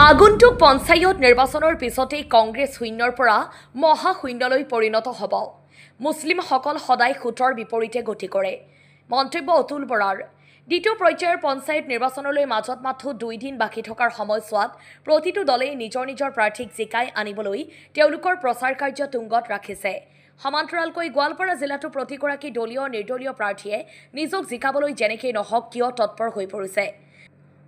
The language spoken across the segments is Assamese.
আগন্তুক পঞ্চায়ত নিৰ্বাচনৰ পিছতেই কংগ্ৰেছ শূন্যৰ পৰা মহাশূন্যলৈ পৰিণত হ'ব। মুছলিমসকল সদায় সুতৰ বিপৰীতে গতি কৰে। মন্তব্য অতুল বৰাৰ। দ্বিতীয় পৰ্যায়ৰ পঞ্চায়ত নিৰ্বাচনলৈ মাজত মাথো 2 দিন বাকী থকাৰ সময়ছোৱাত প্ৰতিটো দলেই নিজৰ নিজৰ প্ৰাৰ্থীক জিকাই আনিবলৈ তেওঁলোকৰ প্ৰচাৰ কাৰ্য তুংগত ৰাখিছে। সমান্তৰালকৈ গোৱালপাৰা জিলাতো প্ৰতিগৰাকী দলীয় নিৰ্দলীয় প্ৰাৰ্থীয়ে নিজক জিকাবলৈ যেনেকৈ নহওক কিয় তৎপৰ হৈ পৰিছে।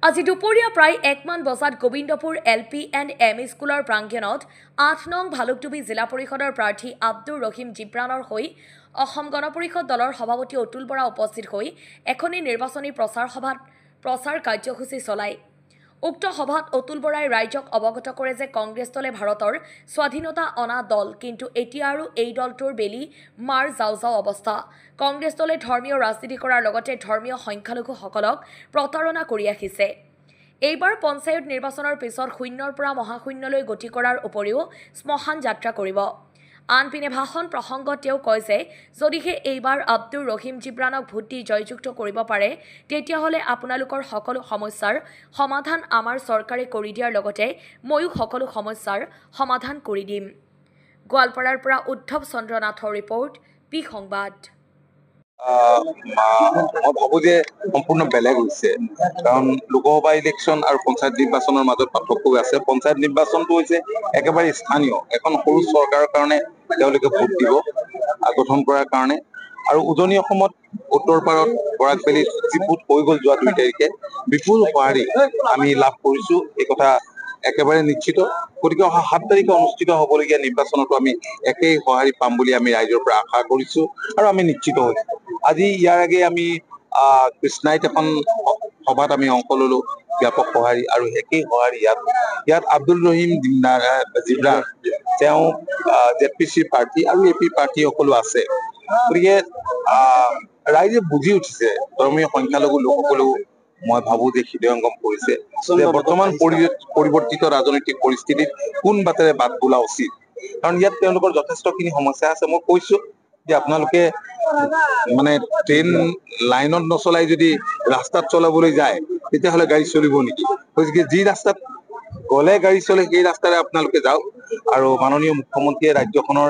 আজি দুপৰীয়া প্ৰায় 1 মান বজাত গোবিন্দপুৰ LP&M স্কুলৰ প্ৰাংগণত 8 নং ভালুকডুবি জিলা পৰিষদৰ প্ৰাৰ্থী আব্দুৰ ৰহিম জিব্ৰানৰ হৈ অসম গণ পৰিষদ দলৰ সভাপতি অতুল বৰা উপস্থিত হৈ এখনি নিৰ্বাচনী প্ৰচাৰ সভাত প্ৰচাৰ কাৰ্যসূচী চলায়। উক্ত সভাত অতুল বৰাই ৰাইজক অৱগত কৰে যে কংগ্ৰেছ দলে ভাৰতৰ স্বাধীনতা অনা দল, কিন্তু এতিয়া আৰু এই দলটোৰ বেলি মাৰ যাও অৱস্থা। কংগ্ৰেছ দলে ধৰ্মীয় ৰাজনীতি কৰাৰ লগতে ধৰ্মীয় সংখ্যালঘুসকলক প্ৰতাৰণা কৰি আহিছে। এইবাৰ পঞ্চায়ত নিৰ্বাচনৰ পিছত শূন্যৰ পৰা মহাশূন্যলৈ গতি কৰাৰ উপৰিও শ্মশান যাত্ৰা কৰিব। আনপিনে ভাষণ প্ৰসংগত তেওঁ কয় যে যদিহে এইবাৰ আব্দুৰ ৰহিম জিব্ৰানক ভোট দি জয়যুক্ত কৰিব পাৰে, তেতিয়াহ'লে আপোনালোকৰ সকলো সমস্যাৰ সমাধান আমাৰ চৰকাৰে কৰি দিয়াৰ লগতে ময়ো সকলো সমস্যাৰ সমাধান কৰি দিম। গোৱালপাৰাৰ পৰা উদ্ধৱ চন্দ্ৰ নাথৰ ৰিপৰ্ট, পি সংবাদ। মই ভাবো যে সম্পূৰ্ণ বেলেগ হৈছে, কাৰণ লোকসভা ইলেকশ্যন আৰু পঞ্চায়ত নিৰ্বাচনৰ মাজত পাৰ্থক্য আছে। পঞ্চায়ত নিৰ্বাচনটো হৈছে একেবাৰে স্থানীয়, এখন সৰু চৰকাৰৰ কাৰণে তেওঁলোকে ভোট দিব গঠন কৰাৰ কাৰণে। আৰু উজনি অসমত উত্তৰ পাৰত বৰাকভেলীত যি ভোট হৈ গ'ল যোৱা 2 তাৰিখে, বিপুল সঁহাৰি আমি লাভ কৰিছো, এই কথা একেবাৰে নিশ্চিত। গতিকে অহা 7 তাৰিখে অনুষ্ঠিত হ'বলগীয়া নিৰ্বাচনতো আমি একেই সঁহাৰি পাম বুলি আমি ৰাইজৰ পৰা আশা কৰিছো আৰু আমি নিশ্চিত হৈছো। আজি ইয়াৰ আগে আমি কৃষ্ণাইত এখন সভাত আমি অংশ ললো, ব্যাপক সঁহাৰি, আৰু একেই সঁহাৰি ইয়াত আব্দুল ৰহিম জিব্ৰান, তেওঁ ZPCৰ প্ৰাৰ্থী আৰু AP প্ৰাৰ্থী সকলো আছে। গতিকে ৰাইজে বুজি উঠিছে, ধৰ্মীয় সংখ্যালঘু লোকসকলেও মই ভাবো যে হৃদয়ংগম কৰিছে যে বৰ্তমান পৰিৱৰ্তিত ৰাজনৈতিক পৰিস্থিতিত কোন বাটেৰে বাট বোলা উচিত, কাৰণ ইয়াত তেওঁলোকৰ যথেষ্টখিনি সমস্যা আছে। মই কৈছো যে আপোনালোকে মানে ট্ৰেইন লাইনত নচলাই যদি ৰাস্তাত চলাবলৈ যায়, তেতিয়াহ'লে গাড়ী চলিব নেকি? গতিকে যি ৰাস্তাত গ'লে গাড়ী চলে সেই ৰাস্তাৰে আপোনালোকে যাওক। আৰু মাননীয় মুখ্যমন্ত্ৰীয়ে ৰাজ্যখনৰ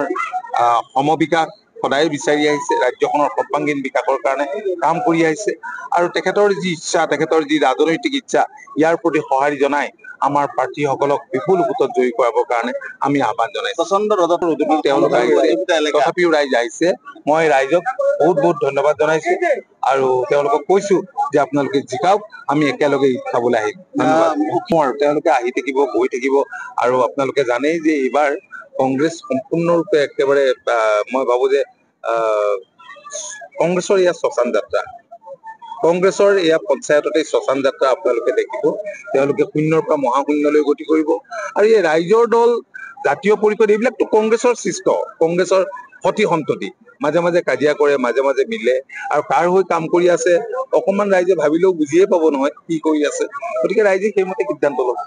সমবিকাশ সদায় বিচাৰি আহিছে, ৰাজ্যখনৰ সৰ্বাংগীন বিকাশৰ কাৰণে কাম কৰি আহিছে, আৰু তেখেতৰ যি ইচ্ছা, তেখেতৰ যি ৰাজনৈতিক ইচ্ছা, ইয়াৰ প্ৰতি সঁহাৰি জনাই আমাৰ প্ৰাৰ্থীসকলক বিপুল ভোটত জয়ী কৰাবৰ কাৰণে আমি আহ্বান জনাইছো। প্ৰচণ্ড ৰ'দৰ উদ্যোগী তেওঁলোক আহিছে, তথাপিও ৰাইজ আহিছে। মই ৰাইজক বহুত ধন্যবাদ জনাইছো আৰু তেওঁলোকক কৈছো যে আপোনালোকে জিকাওক, আমি একেলগে ঈদ খাবলৈ আহিম। ধন্যবাদ। তেওঁলোকে আহি থাকিব, গৈ থাকিব, আৰু আপোনালোকে জানেই যে এইবাৰ কংগ্ৰেছ সম্পূৰ্ণৰূপে একেবাৰে মই ভাবো যে কংগ্ৰেছৰ এয়া শ্মশান যাত্ৰা, কংগ্ৰেছৰ এয়া পঞ্চায়ততে শ্মশান যাত্ৰা আপোনালোকে দেখিব। তেওঁলোকে শূন্যৰ পৰা মহাশূন্যলৈ গতি কৰিব, আৰু এই ৰাইজৰ দল, জাতীয় পৰিষদ, এইবিলাকতো কংগ্ৰেছৰ সৃষ্ট, কংগ্ৰেছৰ সতি সন্ততি। মাজে মাজে কাজিয়া কৰে, মাজে মাজে মিলে, আৰু কাৰ হৈ কাম কৰি আছে অকমান ৰাইজে ভাবিলেও বুজিয়ে পাব নহয় কি কৰি আছে। গতিকে ৰাইজে সেইমতে সিদ্ধান্ত ল'ব।